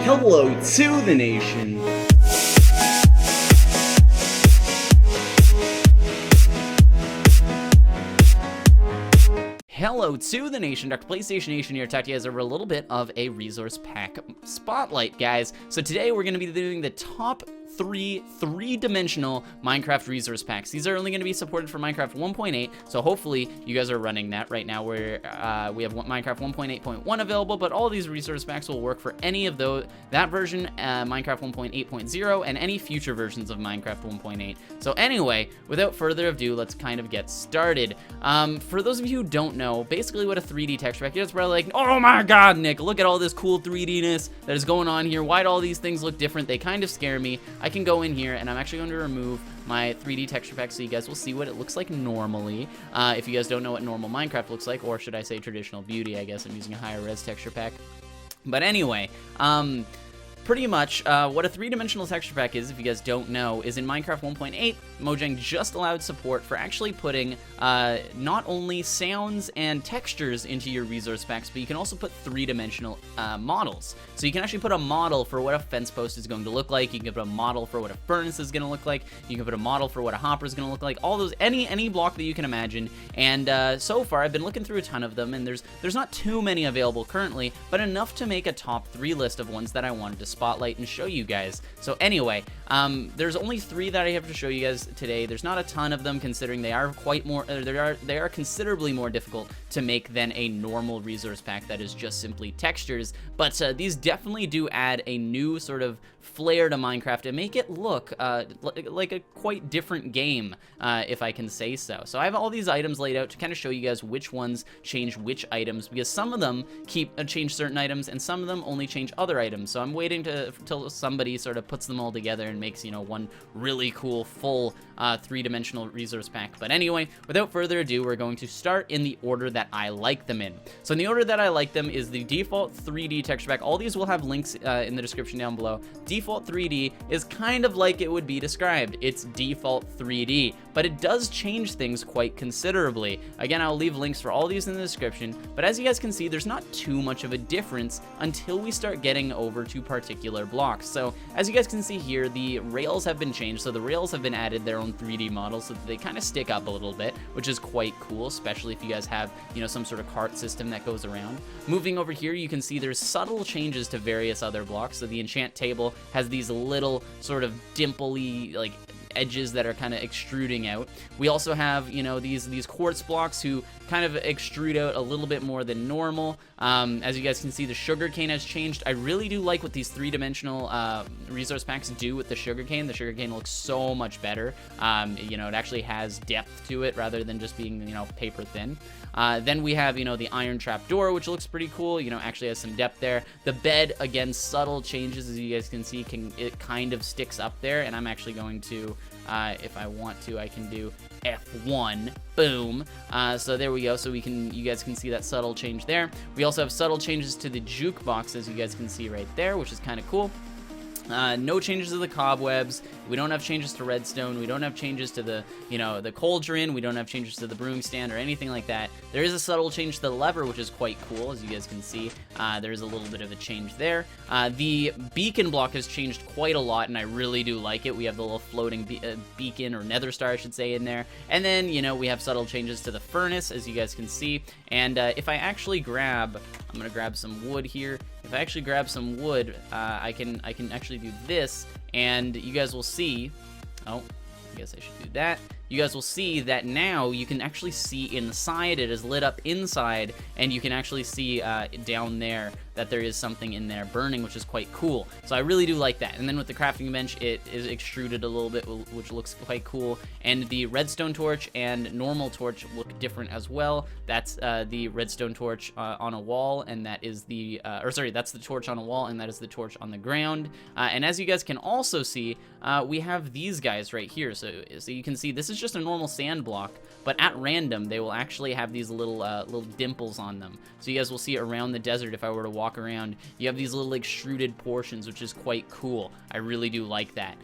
Hello to the nation. Hello to the nation, Dr. PlayStation Nation here, talking to you guys over a little bit of a resource pack spotlight, guys. So today we're going to be doing the top three-dimensional Minecraft resource packs. These are only going to be supported for Minecraft 1.8, so hopefully you guys are running that right now. We have Minecraft 1.8.1 available, but all of these resource packs will work for any of that version, Minecraft 1.8.0, and any future versions of Minecraft 1.8. So anyway, without further ado, let's kind of get started. For those of you who don't know, basically what a 3D texture pack is, probably like, oh my god, Nick, look at all this cool 3D-ness that is going on here. Why do all these things look different? They kind of scare me. I can go in here and I'm actually going to remove my 3D texture pack so you guys will see what it looks like normally. If you guys don't know what normal Minecraft looks like, or should I say traditional beauty, I guess I'm using a higher res texture pack. But anyway, pretty much what a three-dimensional texture pack is, if you guys don't know, is in Minecraft 1.8, Mojang just allowed support for actually putting not only sounds and textures into your resource packs, but you can also put three-dimensional models. So you can actually put a model for what a fence post is going to look like. You can put a model for what a furnace is going to look like. You can put a model for what a hopper is going to look like. All those, any block that you can imagine. And so far, I've been looking through a ton of them, and there's not too many available currently, but enough to make a top 3 list of ones that I wanted to spotlight and show you guys. So anyway, there's only 3 that I have to show you guys today. There's not a ton of them, considering they are they are considerably more difficult to make than a normal resource pack that is just simply textures. But these definitely do add a new sort of flair to Minecraft and make it look like a quite different game, if I can say so. So I have all these items laid out to kind of show you guys which ones change which items, because some of them change certain items and some of them only change other items. So I'm waiting till somebody sort of puts them all together and makes, you know, one really cool full 3-dimensional resource pack. But anyway, without further ado, we're going to start in the order that I like them in. So in the order that I like them is the default 3D texture pack. All these will have links in the description down below. Default 3D is kind of like it would be described. It's default 3D, but it does change things quite considerably. Again, I'll leave links for all these in the description, but as you guys can see, there's not too much of a difference until we start getting over to particular blocks. So as you guys can see here, the rails have been changed, so the rails have been added their own 3D models so that they kind of stick up a little bit, which is quite cool, especially if you guys have, you know, some sort of cart system that goes around. Moving over here, you can see there's subtle changes to various other blocks. So the enchant table has these little sort of dimply, like, edges that are kind of extruding out. We also have, you know, these quartz blocks who kind of extrude out a little bit more than normal. As you guys can see, the sugarcane has changed. I really do like what these 3-dimensional resource packs do with the sugarcane. The sugarcane looks so much better. You know, it actually has depth to it rather than just being, you know, paper thin. Then we have, you know, the iron trap door, which looks pretty cool. You know, actually has some depth there. The bed, again, subtle changes, as you guys can see. It kind of sticks up there, and I'm actually going to, if I want to, I can do F1. Boom. So there we go. So you guys can see that subtle change there. We also have subtle changes to the jukebox, as you guys can see right there, which is kind of cool. No changes to the cobwebs. We don't have changes to redstone. We don't have changes to the, you know, the cauldron. We don't have changes to the broom stand or anything like that. There is a subtle change to the lever, which is quite cool, as you guys can see. There is a little bit of a change there. The beacon block has changed quite a lot, and I really do like it. We have the little floating beacon, or nether star, I should say, in there. And then, you know, we have subtle changes to the furnace, as you guys can see. And if I actually grab, I'm gonna grab some wood here. If I actually grab some wood, I can actually do this, and you guys will see. Oh, I guess I should do that. You guys will see that now you can actually see inside. It is lit up inside, and you can actually see down there that there is something in there burning, which is quite cool. So I really do like that. And then with the crafting bench, it is extruded a little bit, which looks quite cool. And the redstone torch and normal torch look different as well. That's the redstone torch on a wall, and that is the, that's the torch on a wall, and that is the torch on the ground. And as you guys can also see, we have these guys right here. So you can see this is just a normal sand block, but at random, they will actually have these little dimples on them. So you guys will see around the desert, if I were to walk around, you have these little extruded portions, which is quite cool. I really do like that.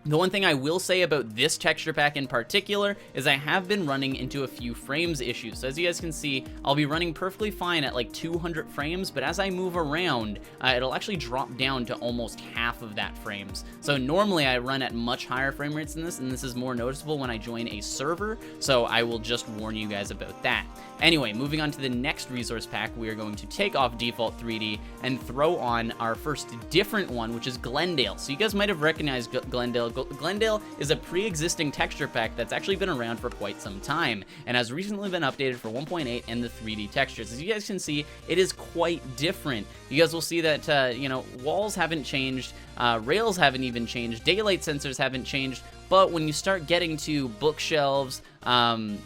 The one thing I will say about this texture pack in particular is I have been running into a few frames issues. So as you guys can see, I'll be running perfectly fine at like 200 frames, but as I move around, it'll actually drop down to almost half of that frames. So normally I run at much higher frame rates than this, and this is more noticeable when I join a server, so I will just warn you guys about that. Anyway, moving on to the next resource pack, we are going to take off default 3D and throw on our first different one, which is Glendale. So you guys might have recognized Glendale. Glendale is a pre-existing texture pack that's actually been around for quite some time and has recently been updated for 1.8 and the 3D textures. As you guys can see, it is quite different. You guys will see that, you know, walls haven't changed, rails haven't even changed, daylight sensors haven't changed, but when you start getting to bookshelves,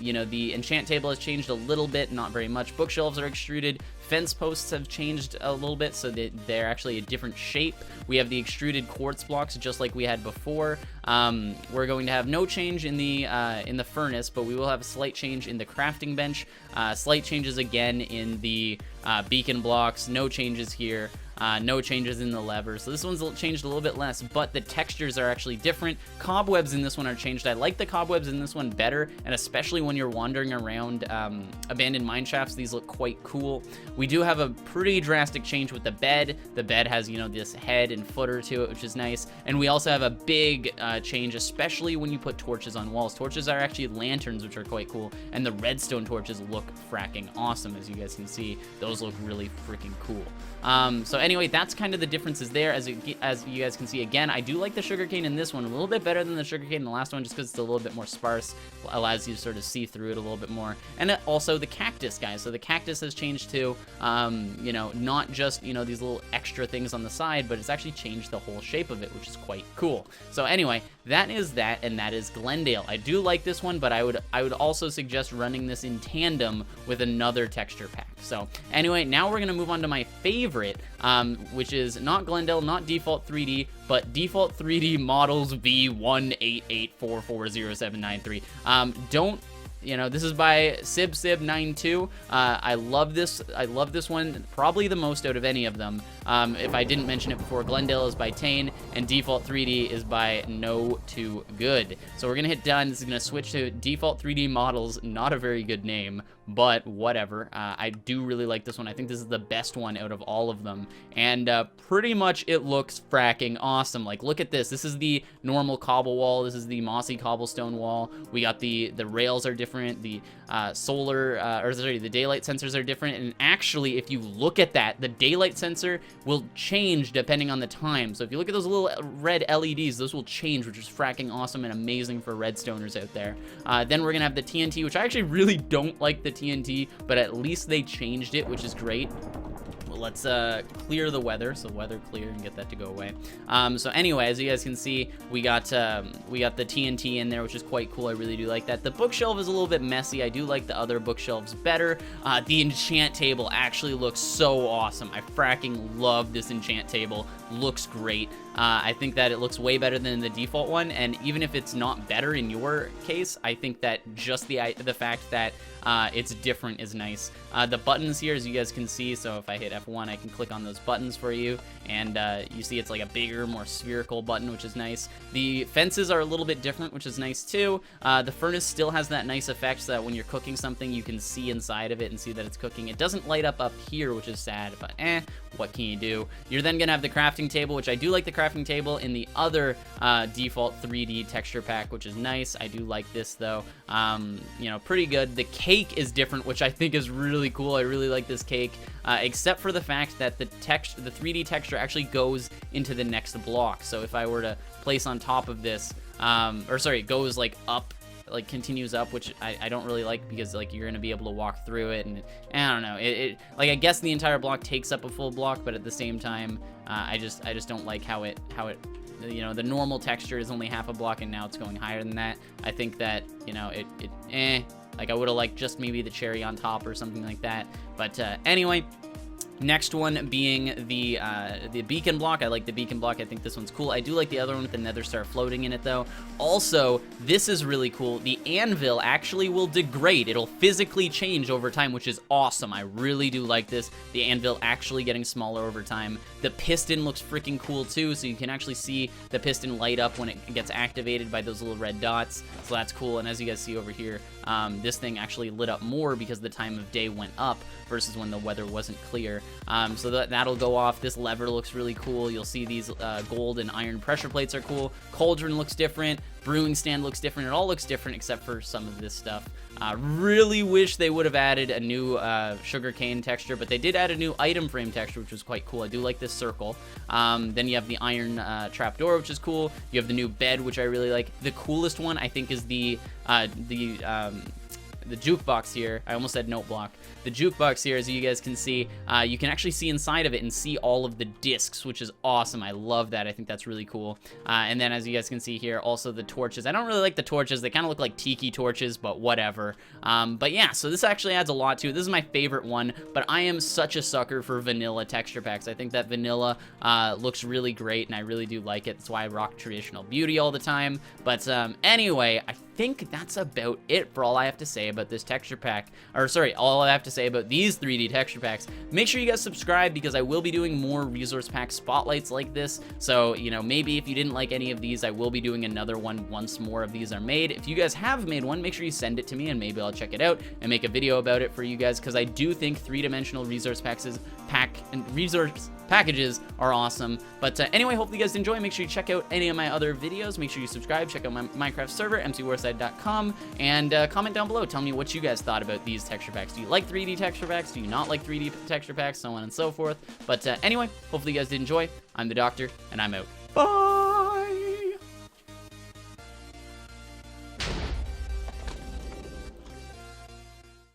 you know, the enchant table has changed a little bit, not very much. Bookshelves are extruded. Fence posts have changed a little bit, so they're actually a different shape. We have the extruded quartz blocks just like we had before. We're going to have no change in the furnace, but we will have a slight change in the crafting bench. Slight changes again in the beacon blocks. No changes here. No changes in the lever, so this one's changed a little bit less, but the textures are actually different. Cobwebs in this one are changed. I like the cobwebs in this one better, and especially when you're wandering around abandoned mine shafts, these look quite cool. We do have a pretty drastic change with the bed. The bed has, you know, this head and footer to it, which is nice, and we also have a big change, especially when you put torches on walls. Torches are actually lanterns, which are quite cool, and the redstone torches look fracking awesome. As you guys can see, those look really freaking cool. So anyway, that's kind of the differences there. As you guys can see, again, I do like the sugarcane in this one a little bit better than the sugarcane in the last one, just because it's a little bit more sparse, allows you to sort of see through it a little bit more. And also the cactus, guys. So the cactus has changed too. You know, not just, you know, these little extra things on the side, but it's actually changed the whole shape of it, which is quite cool. So anyway, that is that, and that is Glendale. I do like this one, but I would also suggest running this in tandem with another texture pack. So anyway, now we're gonna move on to my favorite, which is not Glendale, not default 3D, but default 3D models V188440793. You know, this is by SibSib92. I love this one probably the most out of any of them. If I didn't mention it before, Glendale is by Tane, and default 3D is by No Too Good. So we're gonna hit done. This is gonna switch to default 3D models. Not a very good name, but whatever. I do really like this one. I think this is the best one out of all of them, and pretty much it looks fracking awesome. Like, look at this. This is the normal cobble wall. This is the mossy cobblestone wall. We got the rails are different. The the daylight sensors are different, and actually, if you look at that, the daylight sensor will change depending on the time. So if you look at those little red LEDs, those will change, which is fracking awesome and amazing for redstoners out there. Then we're gonna have the TNT, which I actually really don't like the TNT, but at least they changed it, which is great. Let's clear the weather, so weather clear, and get that to go away. So anyway, as you guys can see, we got the TNT in there, which is quite cool. I really do like that. The bookshelf is a little bit messy. I do like the other bookshelves better. The enchant table actually looks so awesome. I fracking love this enchant table. Looks great. I think that it looks way better than the default one, and even if it's not better in your case, I think that just the fact that it's different is nice. The buttons here, as you guys can see, so if I hit F1, I can click on those buttons for you, and you see it's like a bigger, more spherical button, which is nice. The fences are a little bit different, which is nice too. The furnace still has that nice effect so that when you're cooking something, you can see inside of it and see that it's cooking. It doesn't light up here, which is sad, but what can you do? You're then gonna have the crafting table, which I do like the crafting table in the other default 3D texture pack, which is nice. I do like this though. You know, pretty good. The cake is different, which I think is really cool. I really like this cake, except for the fact that the 3D texture actually goes into the next block. So if I were to place on top of this, it goes like up, like continues up, which I don't really like, because like you're gonna be able to walk through it, and I don't know, it like, I guess the entire block takes up a full block, but at the same time, I just don't like how it you know, the normal texture is only half a block, and now it's going higher than that. I think that, you know, like I would have liked just maybe the cherry on top or something like that. But anyway, Next one being the beacon block. I like the beacon block. I think this one's cool. I do like the other one with the nether star floating in it, though. Also, this is really cool. The anvil actually will degrade. It'll physically change over time, which is awesome. I really do like this. The anvil actually getting smaller over time. The piston looks freaking cool, too, so you can actually see the piston light up when it gets activated by those little red dots, so that's cool. And as you guys see over here, this thing actually lit up more because the time of day went up versus when the weather wasn't clear. So that'll go off. This lever looks really cool. You'll see these gold and iron pressure plates are cool. Cauldron looks different. Brewing stand looks different. It all looks different except for some of this stuff. Really wish they would have added a new sugarcane texture, but they did add a new item frame texture, which was quite cool. I do like this circle. Then you have the iron trapdoor, which is cool. You have the new bed, which I really like. The coolest one, I think, is the jukebox here. I almost said note block. The jukebox here, as you guys can see, you can actually see inside of it and see all of the discs, which is awesome. I love that. I think that's really cool. And then as you guys can see here, also the torches. I don't really like the torches. They kind of look like tiki torches, but whatever. But yeah, so this actually adds a lot to it. This is my favorite one, but I am such a sucker for vanilla texture packs. I think that vanilla looks really great, and I really do like it. That's why I rock traditional beauty all the time. But anyway, I think that's about it for all I have to say about this texture pack, or sorry, all I have to say about these 3D texture packs. Make sure you guys subscribe because I will be doing more resource pack spotlights like this. So, you know, maybe if you didn't like any of these, I will be doing another one once more of these are made. If you guys have made one, make sure you send it to me and maybe I'll check it out and make a video about it for you guys, because I do think three-dimensional resource packages are awesome. But anyway, hopefully you guys enjoy. Make sure you check out any of my other videos. Make sure you subscribe, check out my Minecraft server, mcwarside.com, and comment down below. Tell me what you guys thought about these texture packs. Do you like 3D texture packs? Do you not like 3D texture packs? So on and so forth. But anyway, hopefully you guys did enjoy. I'm the Doctor, and I'm out. Bye!